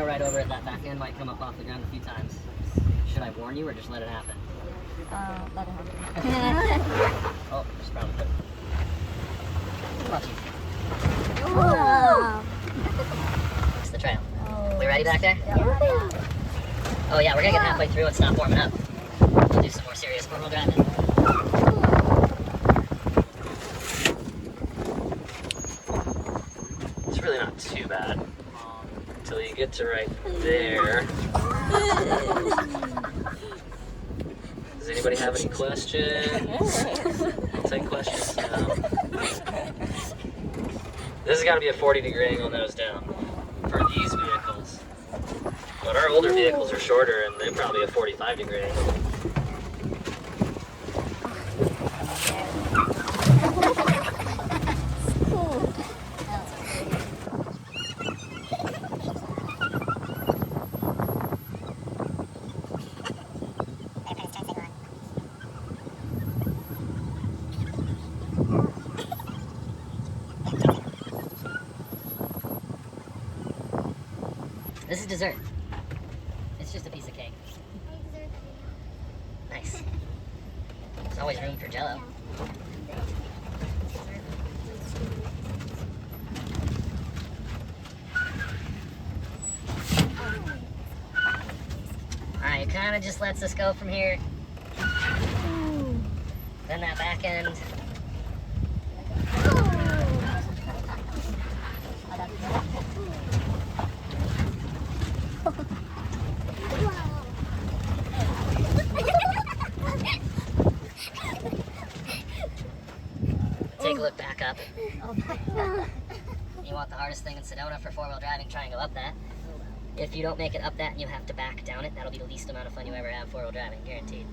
go right over it. That back end might come up off the ground a few times. Should I warn you or just let it happen? Let it happen. Oh, just probably put it. Lucky. Wow. It's the trail. Oh. We ready back there? Yeah. Oh yeah, we're gonna get halfway through and stop warming up. We'll do some more serious four-wheel driving. It's really not too bad until you get to right there. Does anybody have any questions? I'll take questions now. This has got to be a 40-degree angle nose down for these vehicles. But our older vehicles are shorter and they're probably a 45-degree angle. This is dessert. It's just a piece of cake. Nice. There's always room for Jell-O. Alright, it kind of just lets us go from here. Then that back end. Take a look back up. You want the hardest thing in Sedona for four-wheel driving, try and go up that. If you don't make it up that and you have to back down it, that'll be the least amount of fun you ever have four-wheel driving, guaranteed.